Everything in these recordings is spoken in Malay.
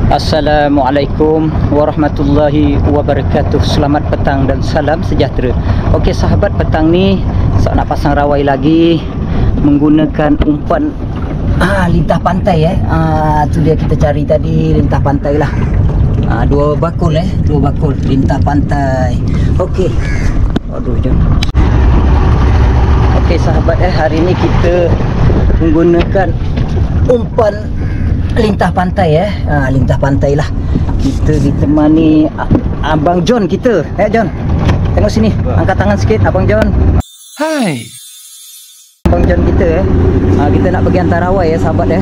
Assalamualaikum warahmatullahi wabarakatuh. Selamat petang dan salam sejahtera. Okey sahabat, petang ni saya nak pasang rawai lagi menggunakan umpan lintah pantai tu dia kita cari tadi, lintah pantai lah. Dua bakul lintah pantai. Okey. Aduh jom. Okey sahabat, hari ni kita menggunakan umpan lintah pantai lintah pantai lah. Kita ditemani Abang John kita. John, tengok sini. Angkat tangan sikit Abang John. Hai Abang John kita kita nak pergi hantar rawai sahabat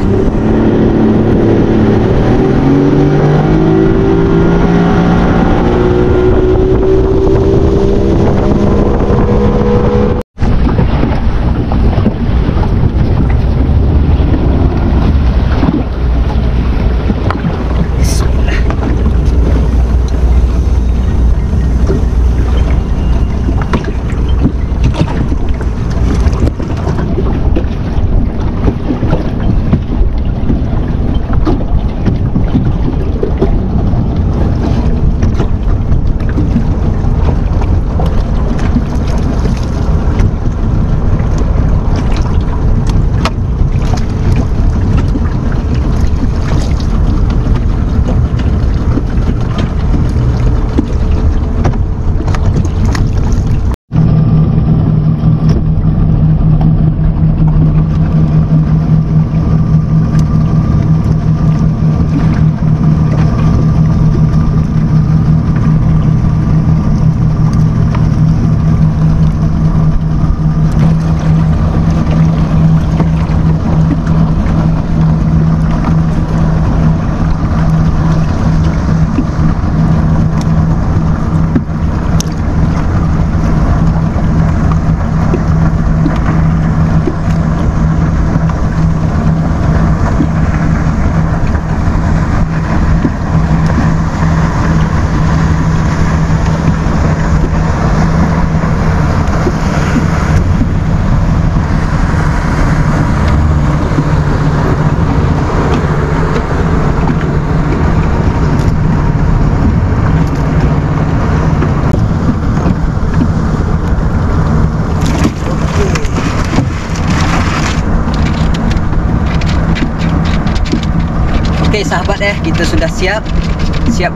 Okey sahabat kita sudah siap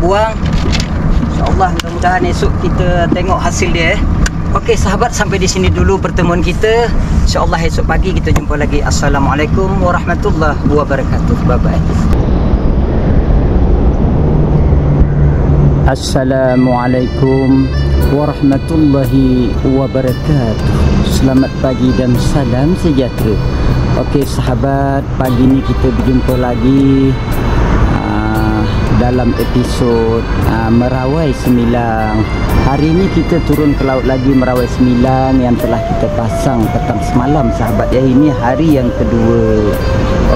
buang. InsyaAllah mudah-mudahan esok kita tengok hasil dia Okey sahabat, sampai di sini dulu pertemuan kita. InsyaAllah esok pagi kita jumpa lagi. Assalamualaikum warahmatullahi wabarakatuh. Bye bye. Assalamualaikum warahmatullahi wabarakatuh. Selamat pagi dan salam sejahtera. Okey sahabat, pagi ni kita berjumpa lagi dalam episod Merawai Semilang. Hari ini kita turun ke laut lagi merawai semilang yang telah kita pasang petang semalam sahabat Ini hari yang kedua.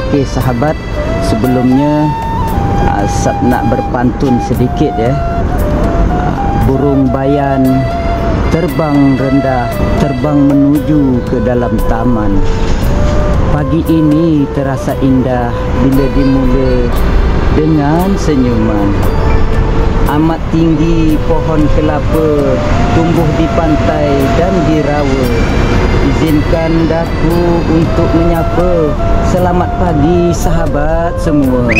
Okey sahabat, sebelumnya nak berpantun sedikit burung bayan terbang rendah, terbang menuju ke dalam taman. Pagi ini terasa indah bila dimula dengan senyuman. Amat tinggi pohon kelapa tumbuh di pantai dan di rawa. Izinkan daku untuk menyapa. Selamat pagi sahabat semua.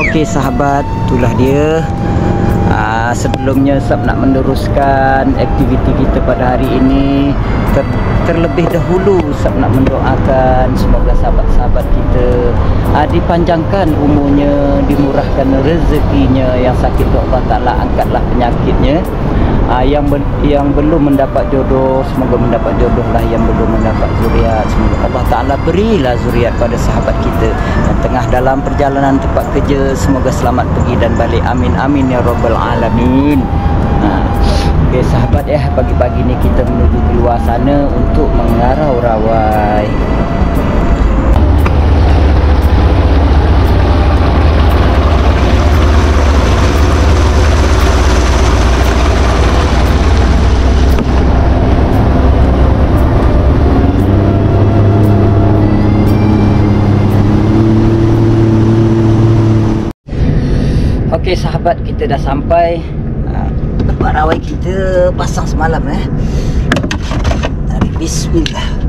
Okey sahabat, itulah dia. Sebelumnya saya nak meneruskan aktiviti kita pada hari ini. Terlebih dahulu saya nak mendoakan semoga sahabat-sahabat kita dipanjangkan umurnya, dimurahkan rezekinya, yang sakit Allah Ta'ala angkatlah penyakitnya. Yang belum mendapat jodoh semoga mendapat jodoh lah, yang belum mendapat zuriat semoga Allah Ta'ala berilah zuriat pada sahabat kita. Yang tengah dalam perjalanan tempat kerja semoga selamat pergi dan balik, amin amin ya rabbal alamin. Okey sahabat pagi-pagi ni kita menuju keluar sana untuk mengarau rawai. Okey sahabat, kita dah sampai. Tempat rawai kita pasang semalam Tarik bismillah.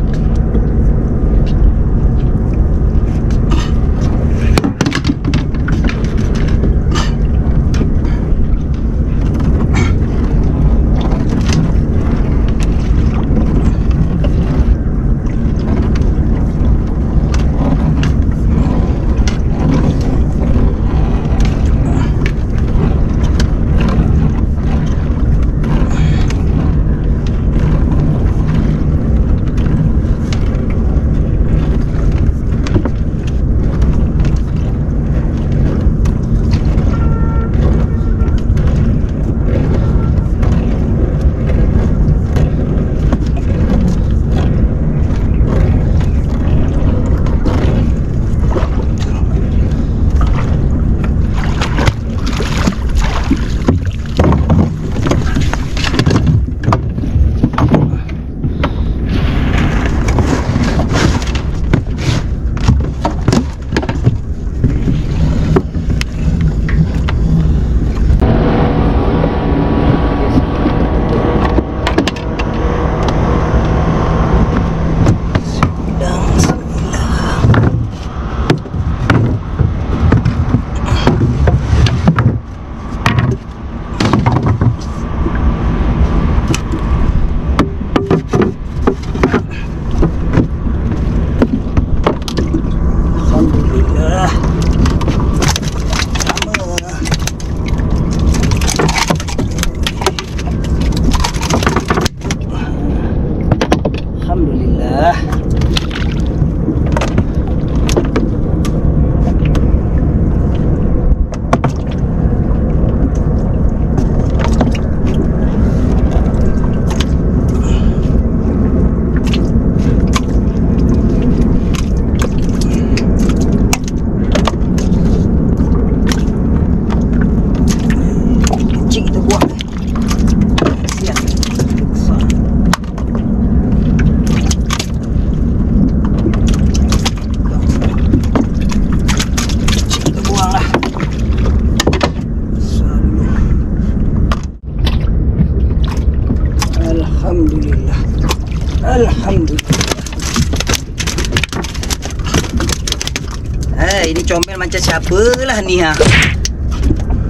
Ini comel macam siapalah ni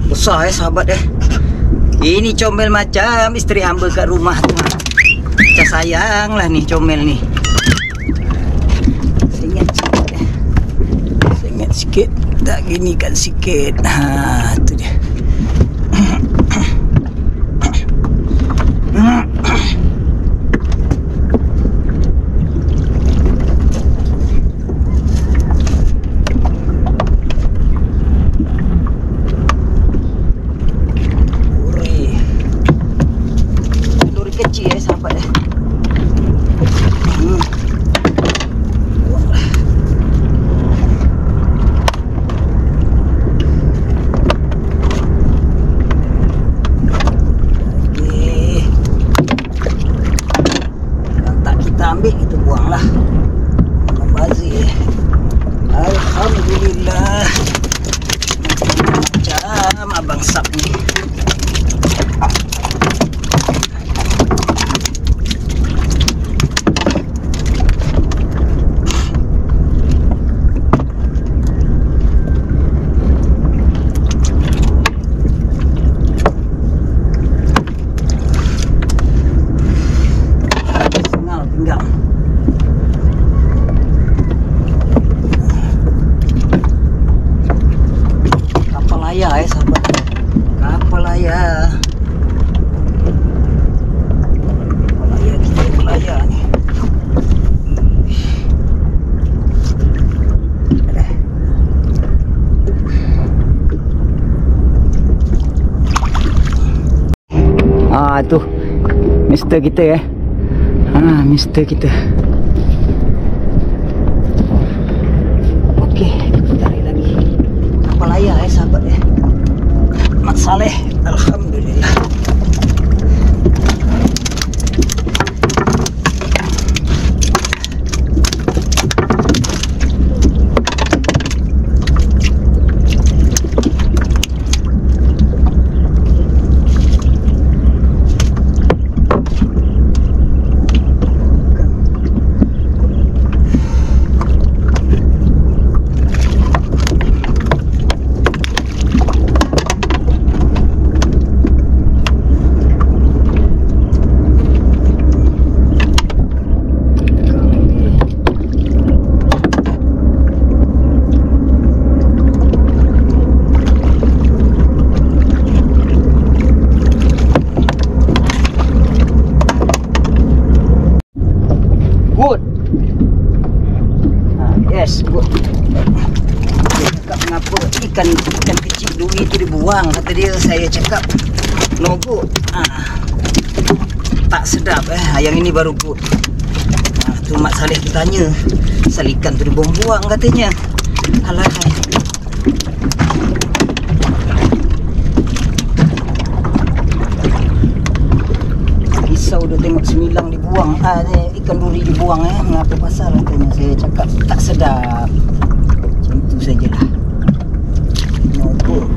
besar sahabat Ini comel macam isteri hamba kat rumah tu Macam sayang lah ni comel ni. Sengit sikit tak gini kan sikit. Tu dia. Ambil kita buanglah. Membazir. Alhamdulillah. Macam abang Sap ni. Sahabat, kapal layar. Kapal layar kita melayar ni. Tu mister kita mister kita. Okey, kita tarik lagi. Kapal layar sahabat Mat Saleh, alhamdulillah. ikan kecil duri tu dibuang, kata dia. Saya cakap no good. Tak sedap yang ini baru good. Tu Mak Saleh tu tanya, asal ikan tu dibuang-buang katanya. Alahai. Risau dia tengok semilang dibuang, ikan duri dibuang mengapa pasal katanya. Saya cakap tak sedap. Macam tu sajalah. No good.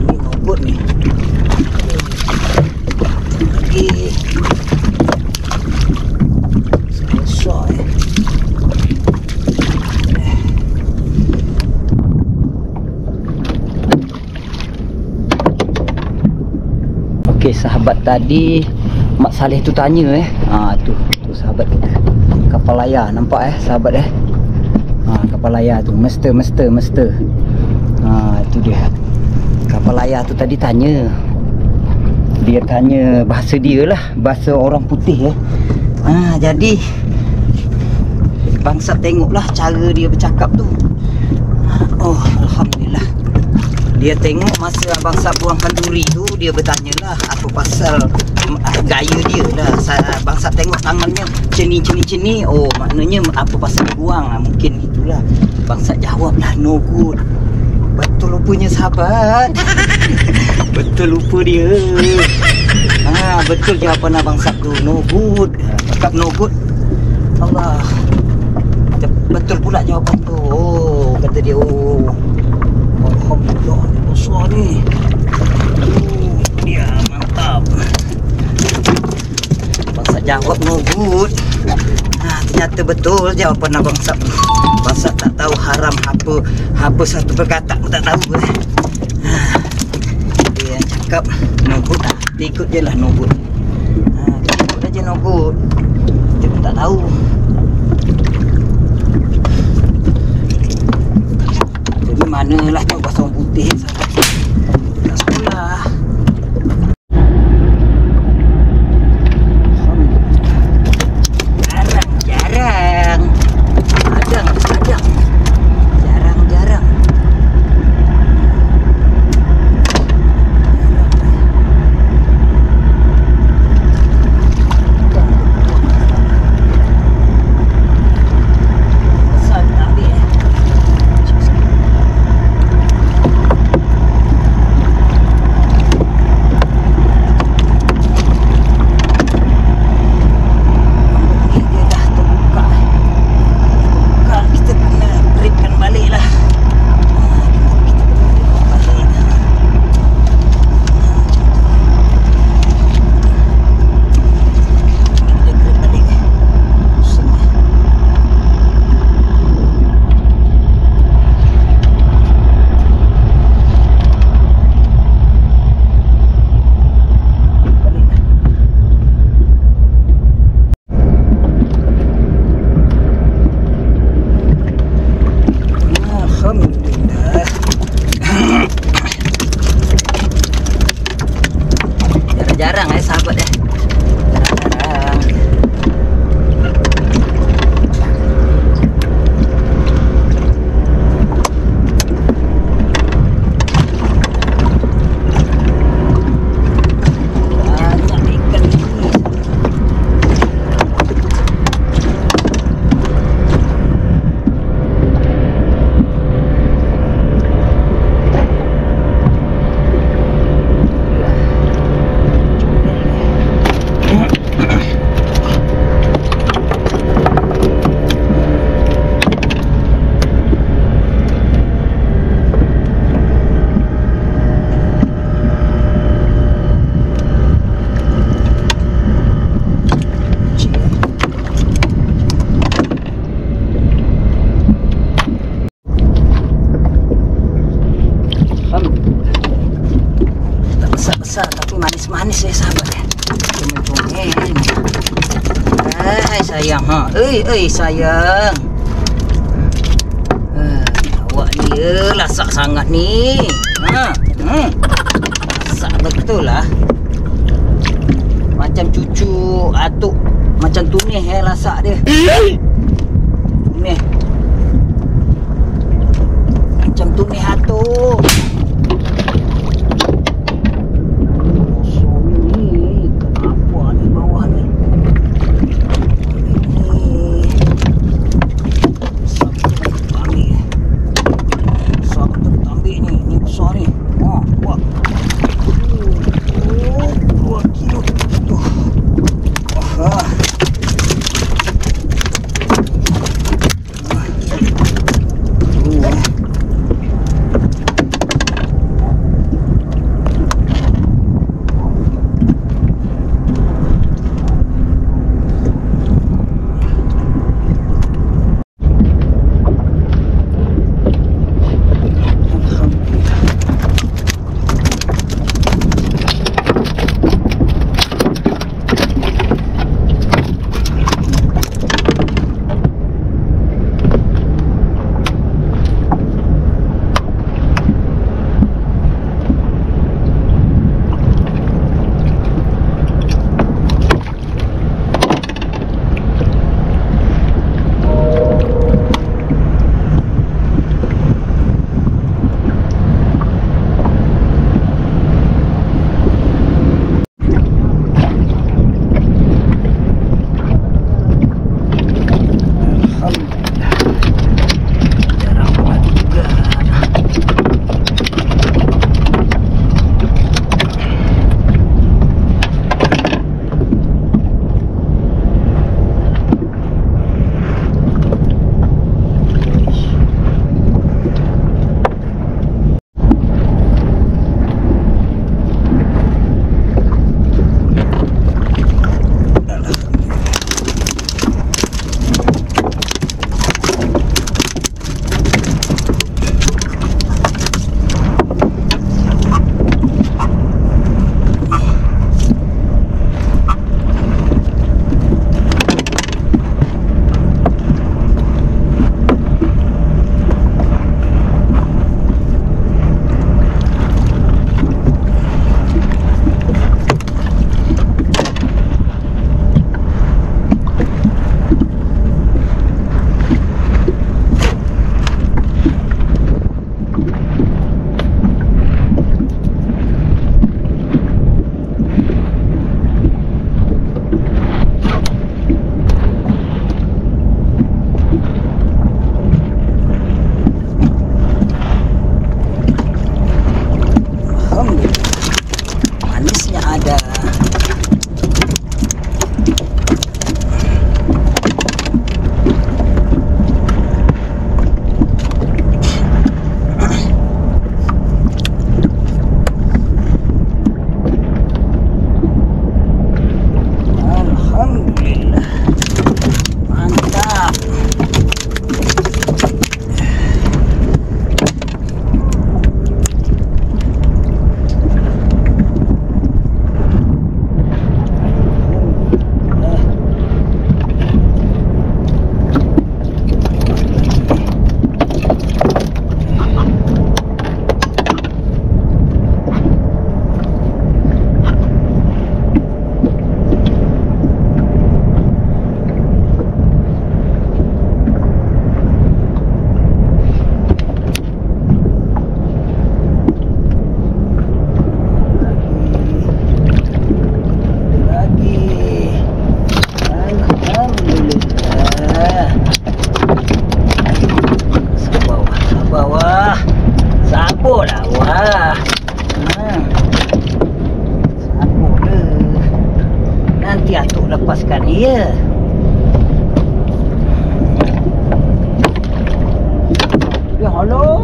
Ini no good ni. Lagi besar Okey, sahabat tadi Mak Saleh tu tanya tu sahabat kita. Kapal layar nampak sahabat kapal layar tu mester. Itu dia. Kapal layar tu tadi tanya. Dia tanya bahasa dia lah, bahasa orang putih jadi bangsa tengoklah cara dia bercakap tu. Alhamdulillah. Dia tengok masa bangsa buangkan duri tu, dia bertanyalah apa pasal gaya dia lah. Bangsa tengok tangannya ceni. Maknanya apa pasal dia buang. Mungkin itulah. Bangsa jawablah no good. Betul rupanya sahabat. Betul lupa dia. Betul jawapan abang Sabtu, no good. Cakap no good. Allah. Betul pula jawapan tu. Kata dia. Alhamdulillah, ni besar ni. Dia mantap. Bangsa jawab no good. Ternyata betul jawapan abang Sabtu. Bangsa tak tahu haram apa satu perkataan pun tak tahu. Dia cakap no good. Dia ikut je lah no good. Ikut aja no good. Dia pun tak tahu. Jadi manalah tu bahasa orang putih sahabat. Tak sekolah. Jarang. Adang. Jarang. Jarang sahabat jarang. Besar tapi manis-manis sahabat Comel-comel. Sayang sayang. Awak ni lasak sangat ni. Lasak betul lah. Macam cucu atuk macam tunih lasak dia. Tunih.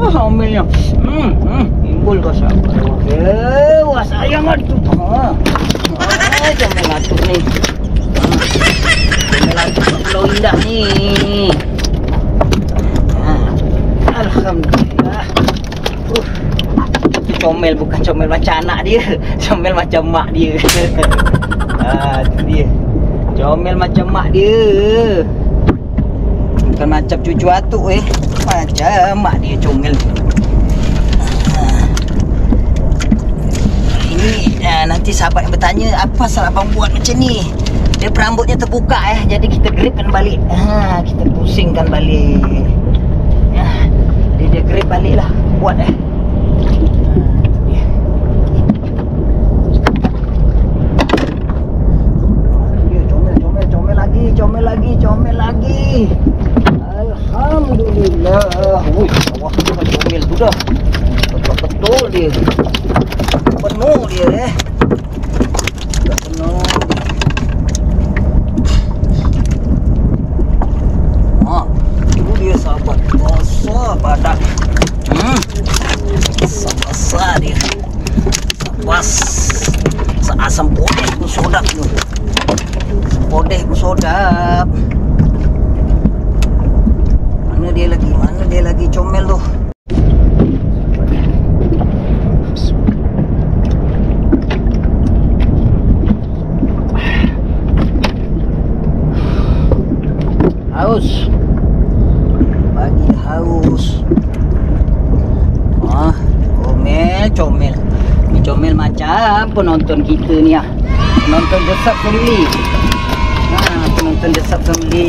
Omelnya. Timbul kau sabar. Wah sayang atuh. Comel atuh nih. Comel atuh kalau indah nih. Alhamdulillah. Comel bukan comel macam anak dia, comel macam mak dia. Itu dia. Comel macam mak dia. Bukan macam cucu atuk macam mak dia comel. Ini nanti sahabat yang bertanya apa salah abang buat macam ni. Dia rambutnya terbuka jadi kita gripkan balik. Kita pusingkan balik. Dia grip balik lah buat comel lagi. Alhamdulillah. Wih, wah comel tu dah. Betul dia. Penuh dia Dah penuh. Itu dia sahabat. Besar badak. Besar dia. Pas asam podeh pun sedap tu. Podeh pun sedap. Mana dia lagi comel tu. Haus. Bagi haus. Comel. Ni comel macam penonton kita ni Penonton Desap Family. Penonton Desap Family.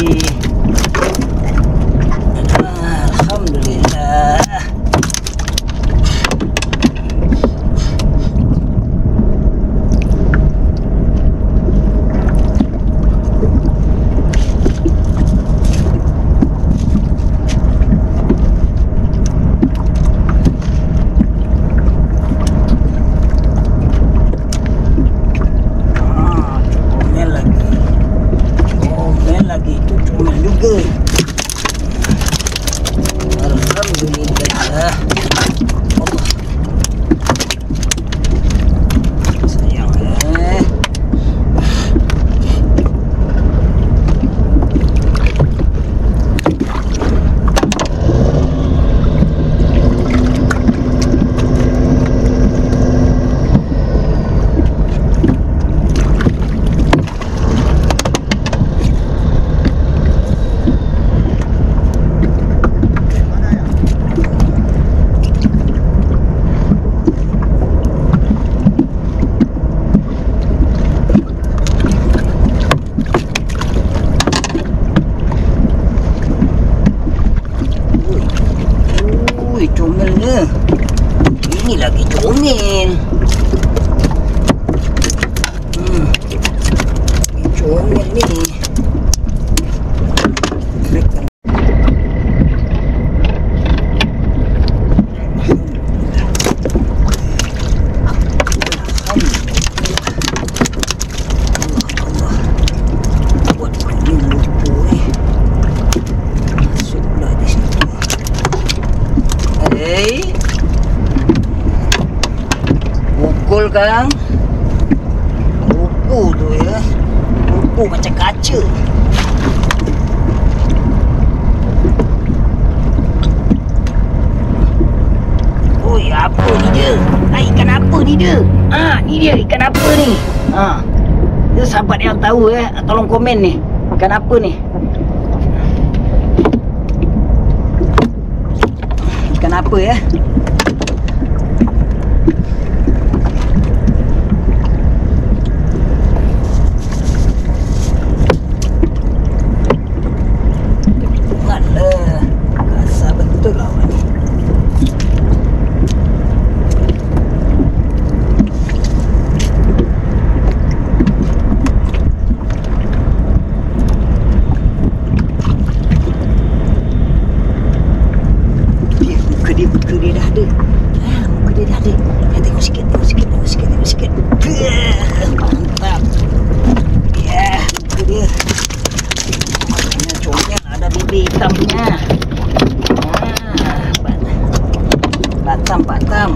Alhamdulillah. Alhamdulillah. Sayang comelnya. Ini lagi comel. Comel ni. Pukul kan buku tu buku macam kaca. Oi, apa ni dia? Ikan apa ni dia? Ni dia ikan apa ni? Dia sahabat yang tahu tolong komen ni. Ikan apa ni? Ikan apa Kasar betul lah orang ni. Muka dia dah ada. Muka dia dah ada. Tengok sikit. Mantap. Muka dia. Maknanya comel ada bibir hitamnya. Pak Tam.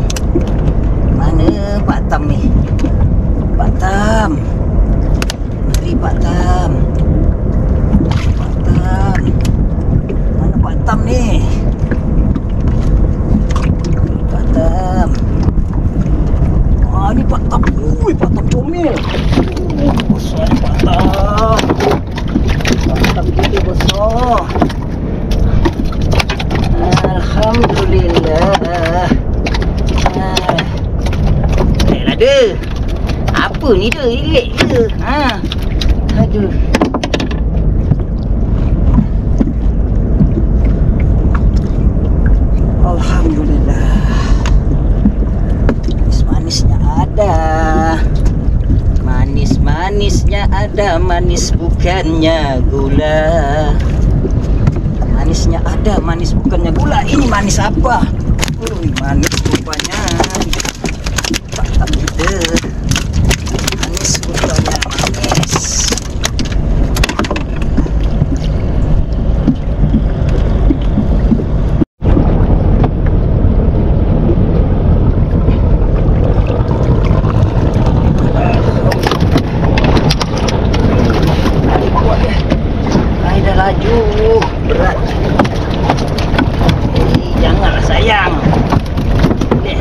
Mana Pak Tam ni? Pak Tam. Mari Pak Tam. Pak Tam. Mana Pak Tam ni? Pak Tam. Ni Pak Tam. Pak Tam comel. Besar Pak Tam. Pak Tam kita besar. Alhamdulillah. Lah dia. Apa ni dia? Elek ke? Aduh. Alhamdulillah. Manis-manisnya ada. Manis-manisnya ada, manis bukannya gula. Manisnya ada, manis bukannya gula. Ini manis apa? Manis rupanya. Tak tahu kita. Manis bukannya manis. Laju berat. Janganlah sayang. Leh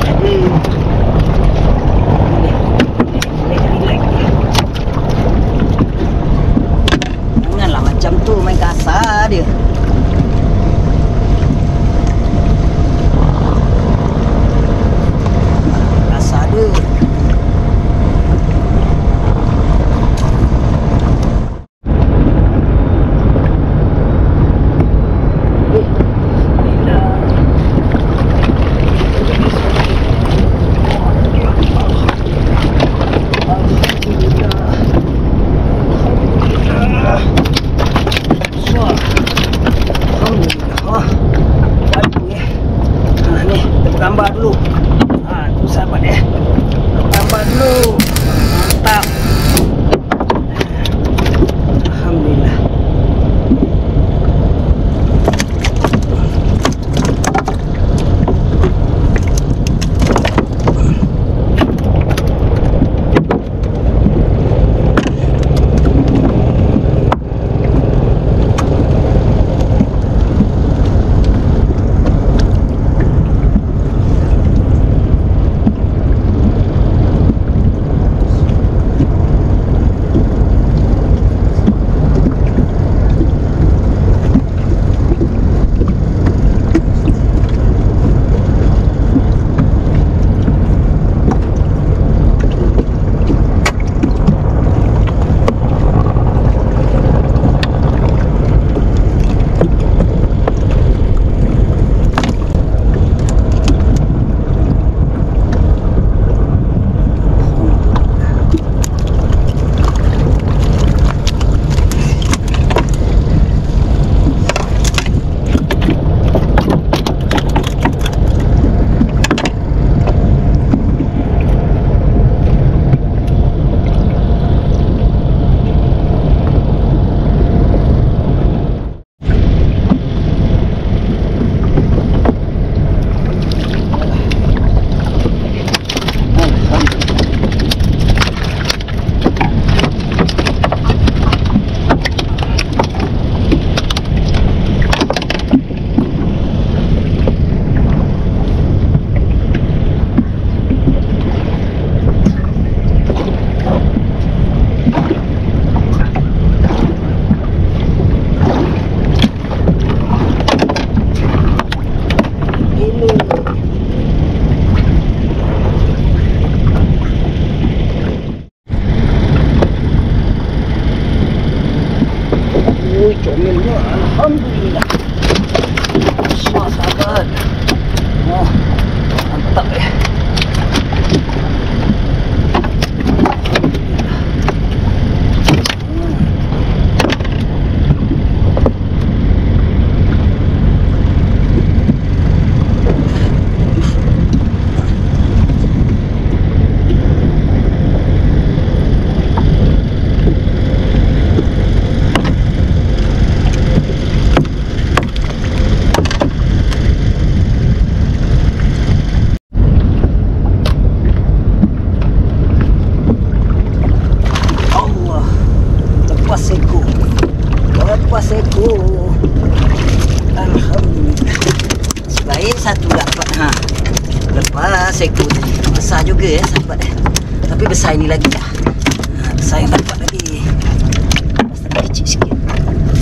satu dapat. Ha. Lepas ekor tadi. Besar juga ya sahabat Tapi besar ini lagi dah. Ha, besar yang dapat lagi. Lepas tadi kecil sikit.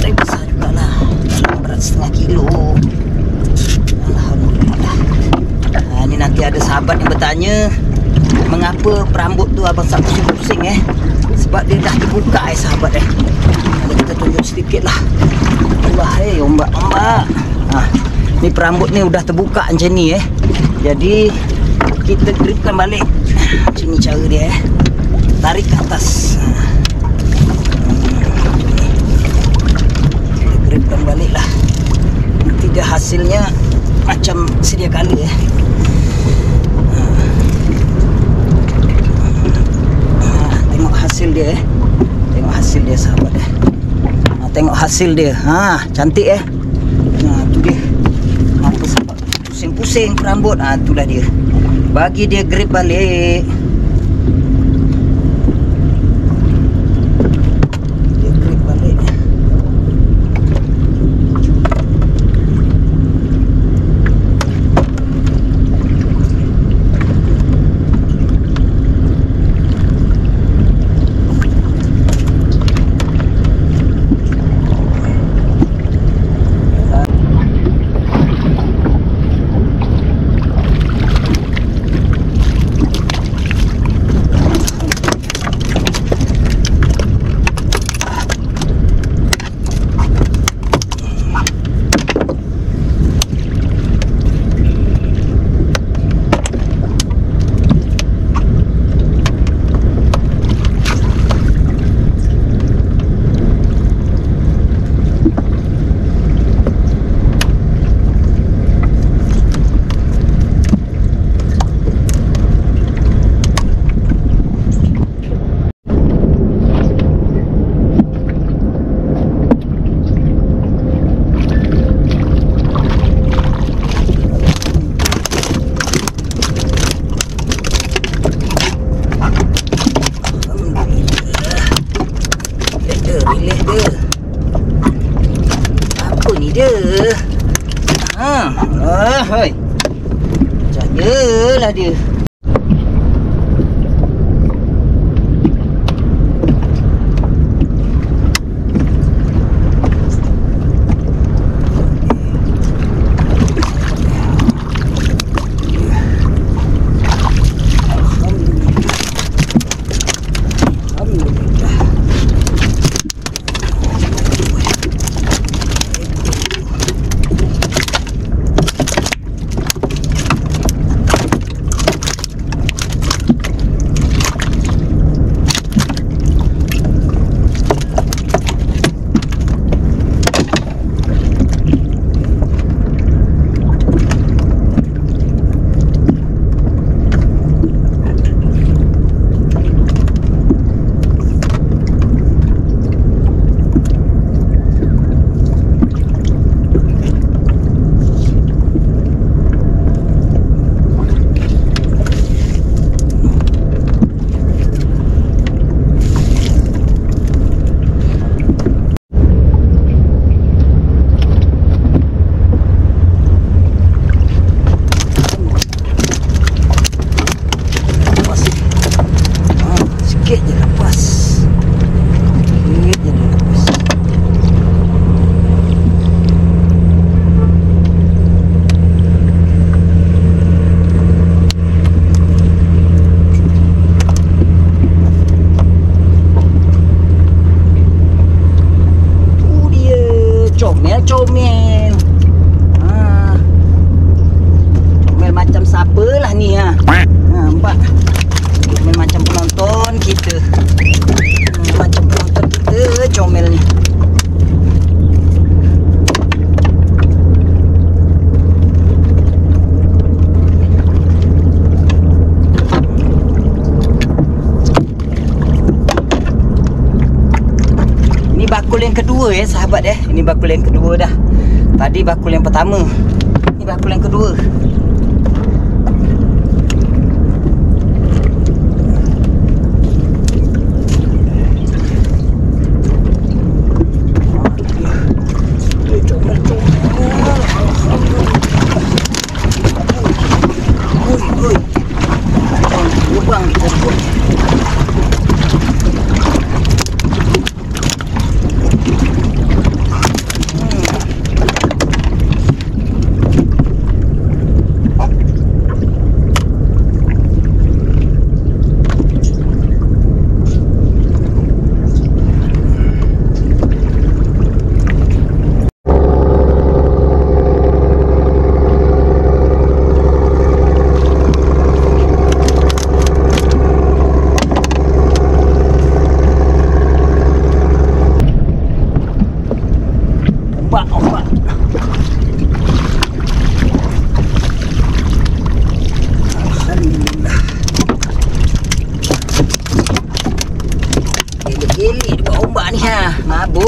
Tapi besar jugalah. Berat 1,5 kilo. Alhamdulillah. Ha, ni nanti ada sahabat yang bertanya, mengapa perambut tu abang tak pusing-pusing sebab dia dah terbuka sahabat Kalau kita tunjuk sedikit lah. Allah ombak-ombak. Ha, ni perambut ni udah terbuka macam ni Jadi kita gripkan balik. Macam ni cara dia tarik ke atas. Kita gripkan balik lah. Nanti dia hasilnya macam sedia kala Tengok hasil dia Tengok hasil dia sahabat Tengok hasil dia. Ha, cantik tu dia. Apa sebab pusing-pusing perambut. Itulah dia. Bagi dia grip balik. Dia grip balik. Hoi. Jayalah dia. Comel. Comel macam siapa lah ni nampak. Comel macam penonton kita. Macam penonton kita comel ni. Bakul yang kedua sahabat Ini bakul yang kedua dah. Tadi bakul yang pertama. Ini bakul yang kedua.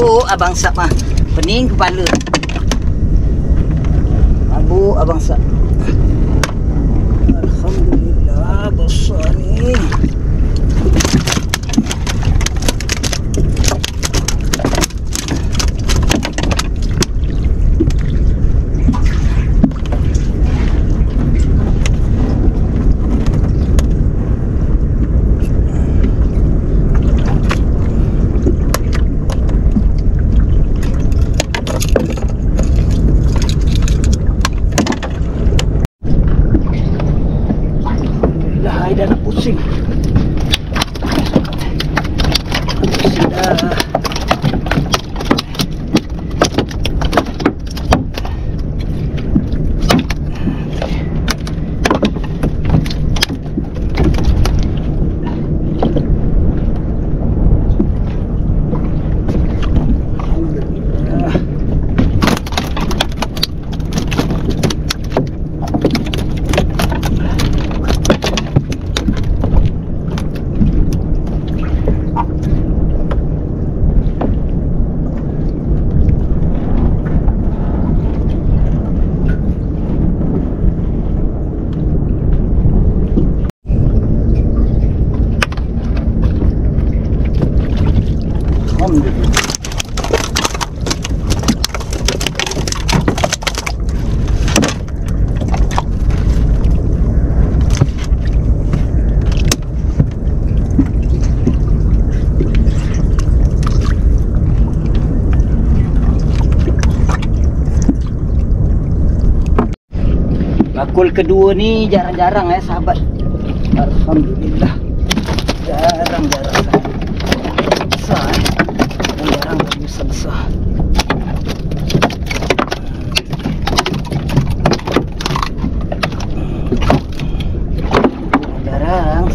Mabuk abang Sap mah. Pening kepala. Mabuk abang Sap. Alhamdulillah besar ni. Dah nak pusing. Sudah. Bakul kedua ni jarang-jarang sahabat. Alhamdulillah. Jarang-jarang. Besar jarang besar-besar. Jarang.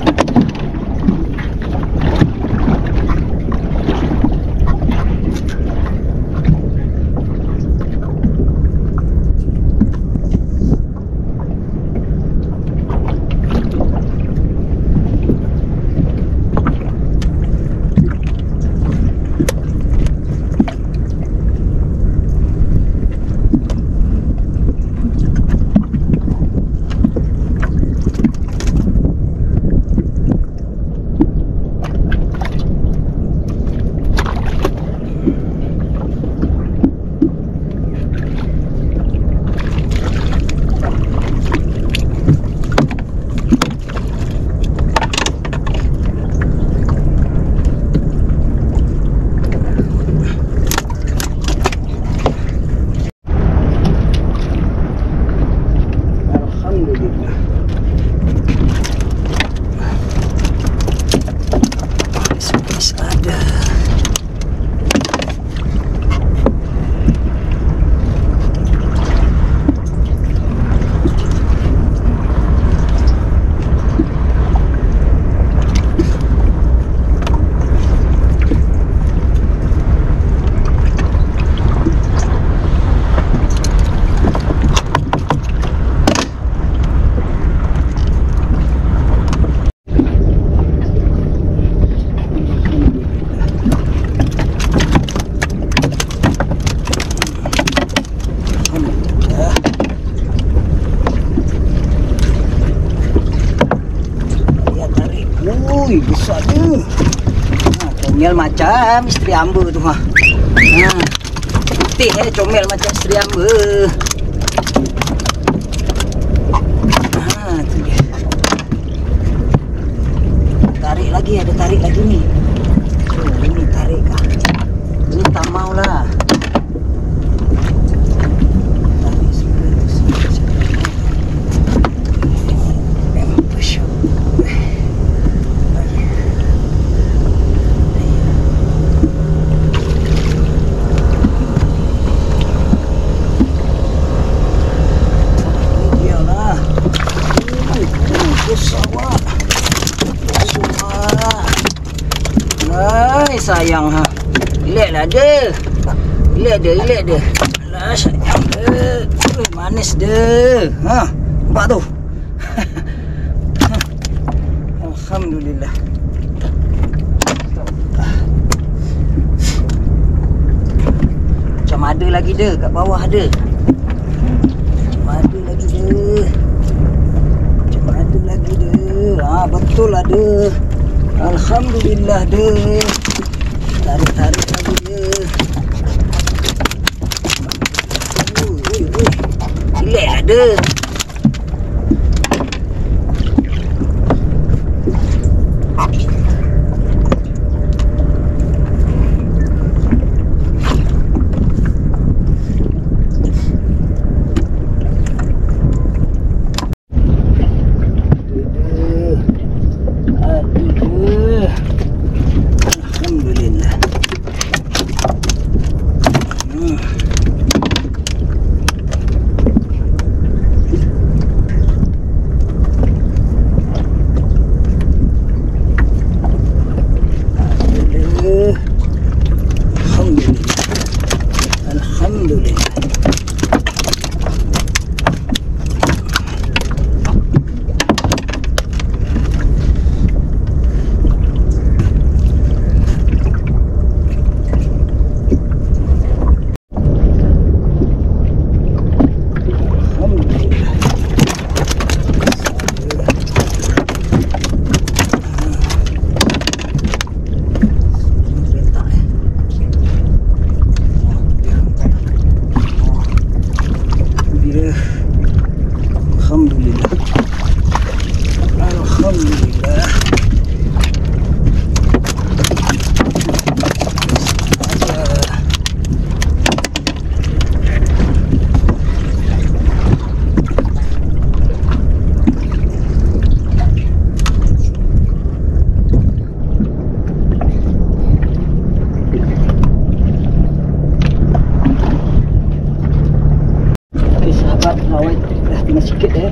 Ui, besar dia. Comel macam isteri hamba tu ha. Putih comel macam isteri hamba. Tu dia. Tarik lagi, ada tarik lagi ni. Ini tarik kah? Ini tak maulah. Sayang ha. Relax dia. Relax dia. Alah sayang dia. Manis dia. Ha, nampak tu. Alhamdulillah. ada lagi dia kat bawah ada. Ada lagi dia. Macam ada lagi dia. Betul ada. Alhamdulillah dia. Tarik-tarik lagi dia. Relax ada.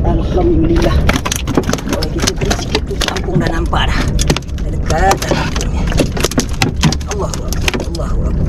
Alhamdulillah. Kalau kita beri sikit tu kampung dah nampak dah. Dah dekat dah kampungnya. Allahu Akbar. Allahu Akbar.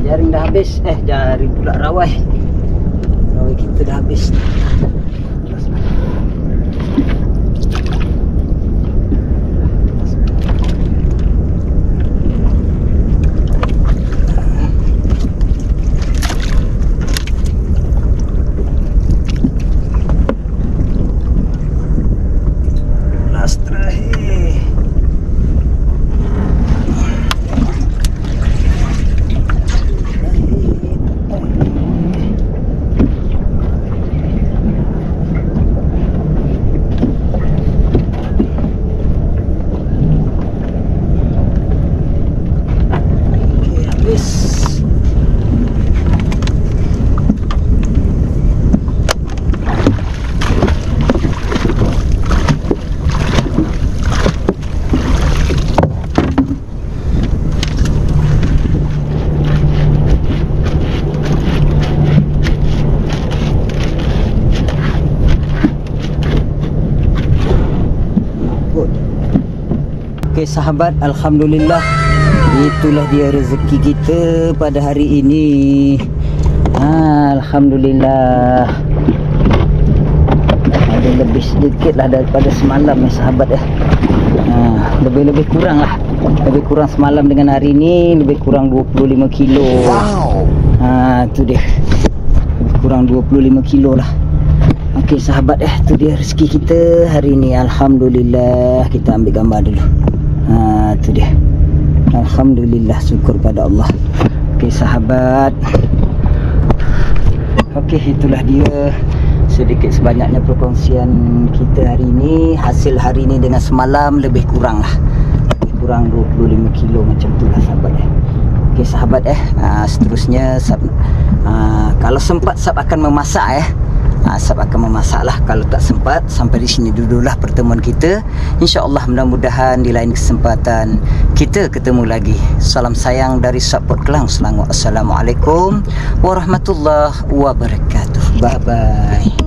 Jaring dah habis. Jaring pula rawai. Rawai kita dah habis. Last terakhir. Okey sahabat, alhamdulillah itulah dia rezeki kita pada hari ini. Alhamdulillah. Ada lebih sedikit lah daripada semalam ya sahabat ya. Lebih kurang lah. Lebih kurang semalam dengan hari ini, lebih kurang 25 kilo. Wow. Itu dia. Lebih kurang 25 kilo lah. Okey sahabat itu dia rezeki kita hari ini. Alhamdulillah. Kita ambil gambar dulu. Itu dia. Alhamdulillah, syukur pada Allah. Okey sahabat. Okey, itulah dia sedikit sebanyaknya perkongsian kita hari ini. Hasil hari ini dengan semalam lebih kurang lah, lebih kurang 25 kilo macam tu lah sahabat Okey sahabat seterusnya kalau sempat Sab akan memasak Sab akan memasak lah. Kalau tak sempat, sampai di sini dululah pertemuan kita. InsyaAllah mudah-mudahan di lain kesempatan kita ketemu lagi. Salam sayang dari Sab Port Klang, Selangor. Assalamualaikum warahmatullahi wabarakatuh. Bye bye.